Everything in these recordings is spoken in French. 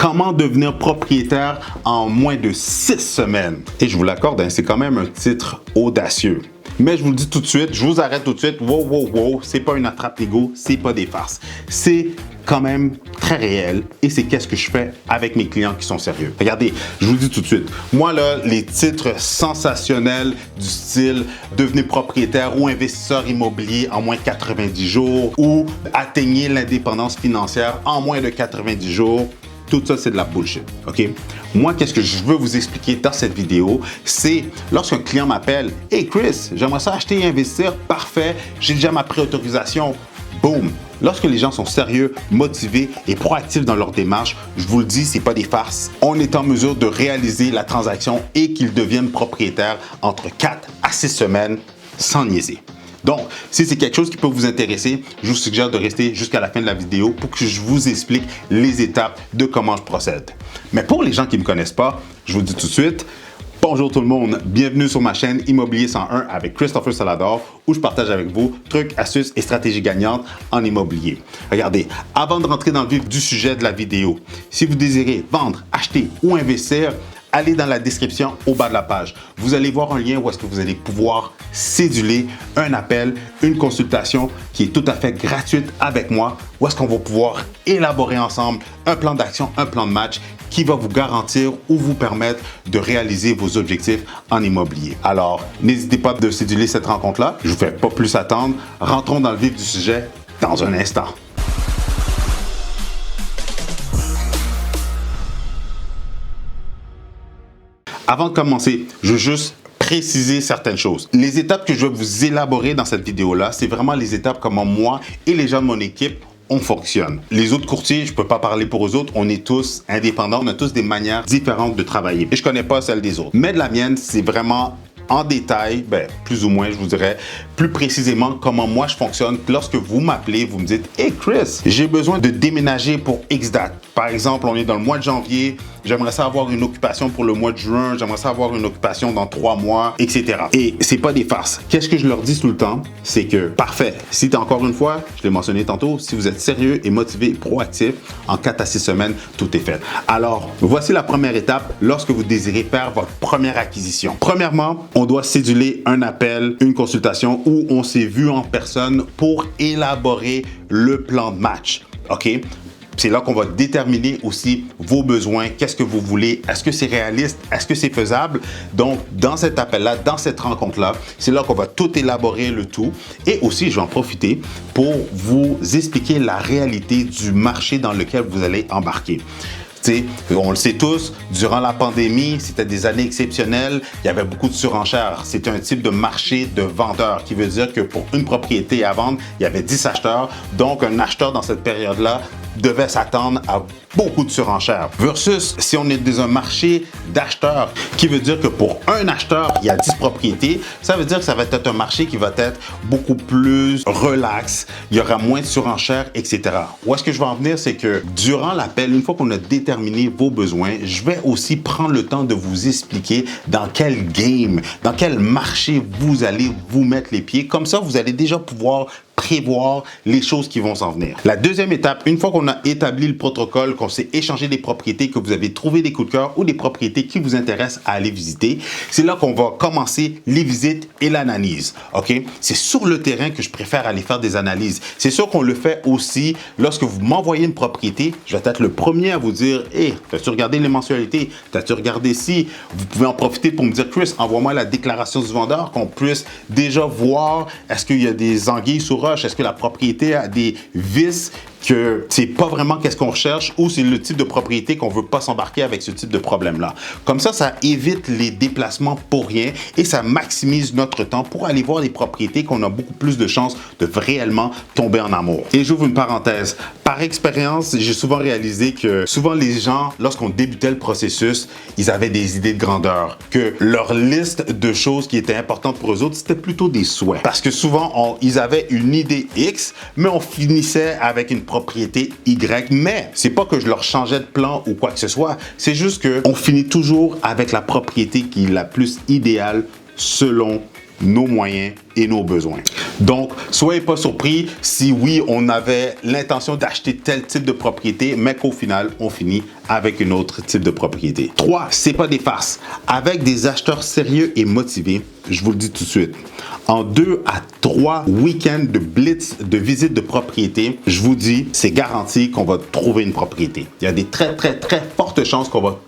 Comment devenir propriétaire en moins de 6 semaines? Et je vous l'accorde, hein, c'est quand même un titre audacieux. Mais je vous le dis tout de suite, je vous arrête tout de suite. Wow, wow, wow, c'est pas une attrape-nigo, c'est pas des farces. C'est quand même très réel et c'est qu'est-ce que je fais avec mes clients qui sont sérieux. Regardez, je vous le dis tout de suite. Moi, là, les titres sensationnels du style « Devenez propriétaire ou investisseur immobilier en moins de 90 jours » ou « Atteignez l'indépendance financière en moins de 90 jours », tout ça, c'est de la bullshit, OK? Moi, qu'est-ce que je veux vous expliquer dans cette vidéo, c'est lorsqu'un client m'appelle « Hey Chris, j'aimerais ça acheter et investir, parfait, j'ai déjà ma préautorisation. » Boom! Lorsque les gens sont sérieux, motivés et proactifs dans leur démarche, je vous le dis, c'est pas des farces. On est en mesure de réaliser la transaction et qu'ils deviennent propriétaires entre 4 à 6 semaines sans niaiser. Donc, si c'est quelque chose qui peut vous intéresser, je vous suggère de rester jusqu'à la fin de la vidéo pour que je vous explique les étapes de comment je procède. Mais pour les gens qui ne me connaissent pas, je vous dis tout de suite, bonjour tout le monde, bienvenue sur ma chaîne Immobilier 101 avec Christopher Salador où je partage avec vous trucs, astuces et stratégies gagnantes en immobilier. Regardez, avant de rentrer dans le vif du sujet de la vidéo, si vous désirez vendre, acheter ou investir, allez dans la description au bas de la page. Vous allez voir un lien où est-ce que vous allez pouvoir céduler un appel, une consultation qui est tout à fait gratuite avec moi, où est-ce qu'on va pouvoir élaborer ensemble un plan d'action, un plan de match qui va vous garantir ou vous permettre de réaliser vos objectifs en immobilier. Alors, n'hésitez pas de céduler cette rencontre-là. Je ne vous fais pas plus attendre. Rentrons dans le vif du sujet dans un instant. Avant de commencer, je veux juste préciser certaines choses. Les étapes que je vais vous élaborer dans cette vidéo-là, c'est vraiment les étapes comment moi et les gens de mon équipe on fonctionne. Les autres courtiers, je ne peux pas parler pour eux autres, on est tous indépendants, on a tous des manières différentes de travailler. Et je ne connais pas celles des autres. Mais de la mienne, c'est vraiment en détail, plus ou moins, je vous dirais, plus précisément comment moi je fonctionne. Lorsque vous m'appelez, vous me dites « Hey Chris, j'ai besoin de déménager pour X date. » Par exemple, on est dans le mois de janvier, j'aimerais ça avoir une occupation pour le mois de juin, j'aimerais ça avoir une occupation dans 3 mois, etc. Et c'est pas des farces. Qu'est-ce que je leur dis tout le temps? C'est que, parfait, si t'es encore une fois, je l'ai mentionné tantôt, si vous êtes sérieux et motivé, proactif, en 4 à 6 semaines, tout est fait. Alors, voici la première étape lorsque vous désirez faire votre première acquisition. Premièrement, on doit céduler un appel, une consultation où on s'est vu en personne pour élaborer le plan de match. OK? C'est là qu'on va déterminer aussi vos besoins, qu'est-ce que vous voulez, est-ce que c'est réaliste, est-ce que c'est faisable. Donc, dans cet appel-là, dans cette rencontre-là, c'est là qu'on va tout élaborer le tout. Et aussi, je vais en profiter pour vous expliquer la réalité du marché dans lequel vous allez embarquer. On le sait tous, durant la pandémie, c'était des années exceptionnelles, il y avait beaucoup de surenchères. C'était un type de marché de vendeurs qui veut dire que pour une propriété à vendre, il y avait 10 acheteurs. Donc, un acheteur dans cette période-là devait s'attendre à beaucoup de surenchères. Versus si on est dans un marché d'acheteurs, qui veut dire que pour un acheteur, il y a 10 propriétés, ça veut dire que ça va être un marché qui va être beaucoup plus relax, il y aura moins de surenchères, etc. Où est-ce que je veux en venir, c'est que durant l'appel, une fois qu'on a déterminé vos besoins, je vais aussi prendre le temps de vous expliquer dans quel game, dans quel marché vous allez vous mettre les pieds. Comme ça, vous allez déjà pouvoir prévoir les choses qui vont s'en venir. La deuxième étape, une fois qu'on a établi le protocole, qu'on s'est échangé des propriétés, que vous avez trouvé des coups de cœur ou des propriétés qui vous intéressent à aller visiter, c'est là qu'on va commencer les visites et l'analyse. OK? C'est sur le terrain que je préfère aller faire des analyses. C'est sûr qu'on le fait aussi lorsque vous m'envoyez une propriété. Je vais être le premier à vous dire « Hey, t'as-tu regardé les mensualités? T'as-tu regardé ci? » Vous pouvez en profiter pour me dire « Chris, envoie-moi la déclaration du vendeur qu'on puisse déjà voir est-ce qu'il y a des anguilles sous roche, est-ce que la propriété a des vices que c'est pas vraiment qu'est-ce qu'on recherche ou c'est le type de propriété qu'on veut pas s'embarquer avec ce type de problème-là. Comme ça évite les déplacements pour rien et ça maximise notre temps pour aller voir des propriétés qu'on a beaucoup plus de chances de réellement tomber en amour. Et j'ouvre une parenthèse. Par expérience, j'ai souvent réalisé que souvent les gens, lorsqu'on débutait le processus, ils avaient des idées de grandeur, que leur liste de choses qui étaient importantes pour eux autres, c'était plutôt des souhaits. Parce que souvent, ils avaient une idée X, mais on finissait avec une propriété Y. Mais c'est pas que je leur changeais de plan ou quoi que ce soit, c'est juste qu'on finit toujours avec la propriété qui est la plus idéale selon nos moyens et nos besoins. Donc, soyez pas surpris si oui, on avait l'intention d'acheter tel type de propriété, mais qu'au final, on finit avec un autre type de propriété. 3, c'est pas des farces. Avec des acheteurs sérieux et motivés, je vous le dis tout de suite, en 2 à 3 week-ends de blitz, de visite de propriété, je vous dis, c'est garanti qu'on va trouver une propriété. Il y a des très fortes chances qu'on va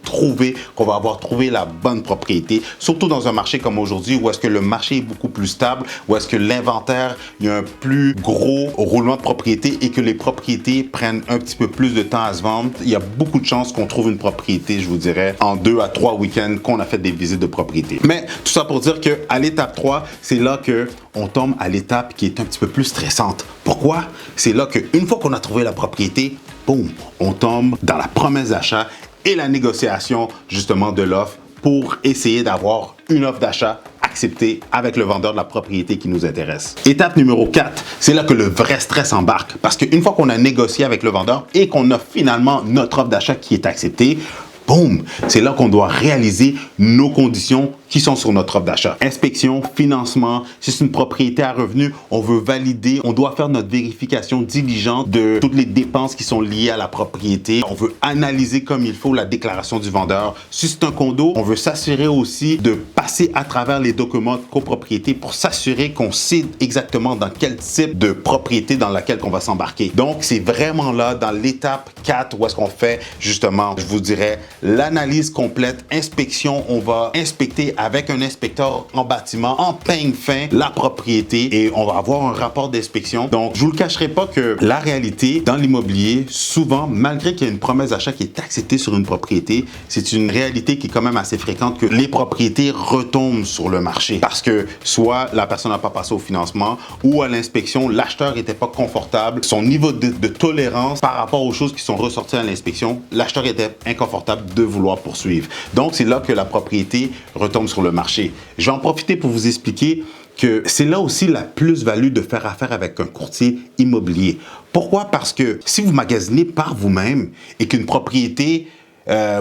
avoir trouvé la bonne propriété, surtout dans un marché comme aujourd'hui où est-ce que le marché est beaucoup plus stable, où est-ce que l'inventaire, il y a un plus gros roulement de propriété et que les propriétés prennent un petit peu plus de temps à se vendre. Il y a beaucoup de chances qu'on trouve une propriété, je vous dirais, en 2 à 3 week-ends qu'on a fait des visites de propriété. Mais tout ça pour dire qu'à l'étape 3, c'est là qu'on tombe à l'étape qui est un petit peu plus stressante. Pourquoi? C'est là qu'une fois qu'on a trouvé la propriété, boum, on tombe dans la promesse d'achat et la négociation justement de l'offre pour essayer d'avoir une offre d'achat acceptée avec le vendeur de la propriété qui nous intéresse. Étape numéro 4, c'est là que le vrai stress embarque. Parce qu'une fois qu'on a négocié avec le vendeur et qu'on a finalement notre offre d'achat qui est acceptée, boum, c'est là qu'on doit réaliser nos conditions qui sont sur notre offre d'achat. Inspection, financement, si c'est une propriété à revenu, on veut valider, on doit faire notre vérification diligente de toutes les dépenses qui sont liées à la propriété. On veut analyser comme il faut la déclaration du vendeur. Si c'est un condo, on veut s'assurer aussi de passer à travers les documents de copropriété pour s'assurer qu'on sait exactement dans quel type de propriété dans laquelle on va s'embarquer. Donc, c'est vraiment là, dans l'étape 4, où est-ce qu'on fait justement, je vous dirais, l'analyse complète, inspection. On va inspecter avec un inspecteur en bâtiment en peigne fin la propriété et on va avoir un rapport d'inspection. Donc, je vous le cacherai pas que la réalité dans l'immobilier, souvent, malgré qu'il y ait une promesse d'achat qui est acceptée sur une propriété, c'est une réalité qui est quand même assez fréquente que les propriétés retombent sur le marché parce que soit la personne n'a pas passé au financement ou à l'inspection, l'acheteur n'était pas confortable. Son niveau de tolérance par rapport aux choses qui sont ressorties à l'inspection, l'acheteur était inconfortable de vouloir poursuivre. Donc, c'est là que la propriété retombe sur le marché. Je vais en profiter pour vous expliquer que c'est là aussi la plus-value de faire affaire avec un courtier immobilier. Pourquoi? Parce que si vous magasinez par vous-même et qu'une propriété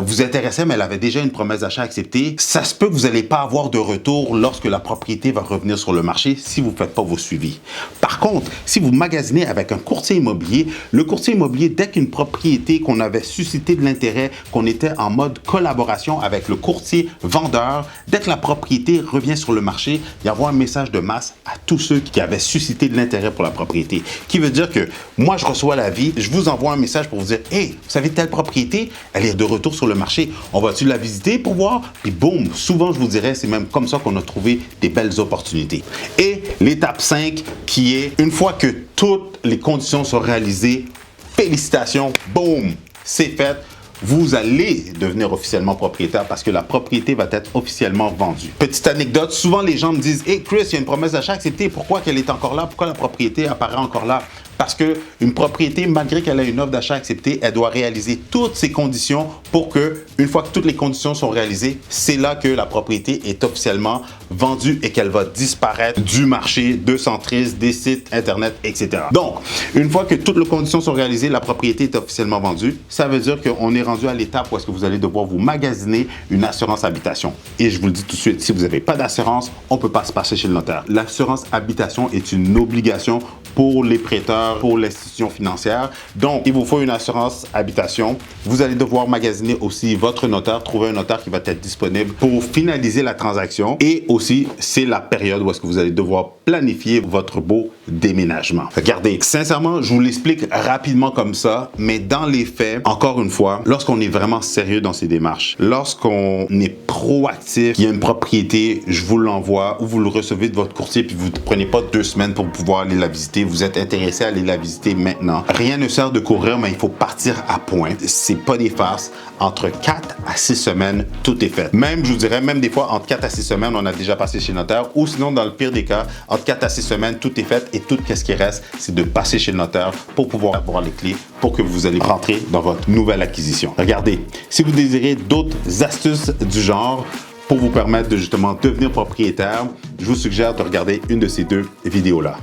vous intéressait, mais elle avait déjà une promesse d'achat acceptée, ça se peut que vous n'allez pas avoir de retour lorsque la propriété va revenir sur le marché si vous ne faites pas vos suivis. Par contre, si vous magasinez avec un courtier immobilier, le courtier immobilier, dès qu'une propriété qu'on avait suscité de l'intérêt, qu'on était en mode collaboration avec le courtier vendeur, dès que la propriété revient sur le marché, il y a un message de masse à tous ceux qui avaient suscité de l'intérêt pour la propriété. Qui veut dire que moi, je reçois l'avis, je vous envoie un message pour vous dire « Hey, vous savez, telle propriété, elle est de retour sur le marché. On va-tu la visiter pour voir? » Puis boum, souvent je vous dirais, c'est même comme ça qu'on a trouvé des belles opportunités. Et l'étape 5 qui est, une fois que toutes les conditions sont réalisées, félicitations, boum, c'est fait. Vous allez devenir officiellement propriétaire parce que la propriété va être officiellement vendue. Petite anecdote, souvent les gens me disent « Hey Chris, il y a une promesse d'achat acceptée, pourquoi qu'elle est encore là? Pourquoi la propriété apparaît encore là? » Parce qu'une propriété, malgré qu'elle ait une offre d'achat acceptée, elle doit réaliser toutes ces conditions pour que, une fois que toutes les conditions sont réalisées, c'est là que la propriété est officiellement vendue et qu'elle va disparaître du marché de Centris, des sites internet, etc. Donc, une fois que toutes les conditions sont réalisées, la propriété est officiellement vendue. Ça veut dire qu'on est rendu à l'étape où est-ce que vous allez devoir vous magasiner une assurance habitation. Et je vous le dis tout de suite, si vous n'avez pas d'assurance, on ne peut pas se passer chez le notaire. L'assurance habitation est une obligation pour les prêteurs, pour l'institution financière. Donc, il vous faut une assurance habitation. Vous allez devoir magasiner aussi votre notaire, trouver un notaire qui va être disponible pour finaliser la transaction. Et aussi, c'est la période où est-ce que vous allez devoir planifier votre beau déménagement. Regardez, sincèrement, je vous l'explique rapidement comme ça, mais dans les faits, encore une fois, lorsqu'on est vraiment sérieux dans ces démarches, lorsqu'on est proactif, il y a une propriété, je vous l'envoie ou vous le recevez de votre courtier puis vous ne prenez pas 2 semaines pour pouvoir aller la visiter, vous êtes intéressé à aller la visiter maintenant. Rien ne sert de courir, mais il faut partir à point. C'est pas des farces. Entre 4 à 6 semaines, tout est fait. Même, je vous dirais, même des fois, entre 4 à 6 semaines, on a déjà passé chez le notaire. Ou sinon, dans le pire des cas, entre 4 à 6 semaines, tout est fait. Et tout ce qui reste, c'est de passer chez le notaire pour pouvoir avoir les clés pour que vous allez rentrer dans votre nouvelle acquisition. Regardez, si vous désirez d'autres astuces du genre pour vous permettre de justement devenir propriétaire, je vous suggère de regarder une de ces 2 vidéos-là.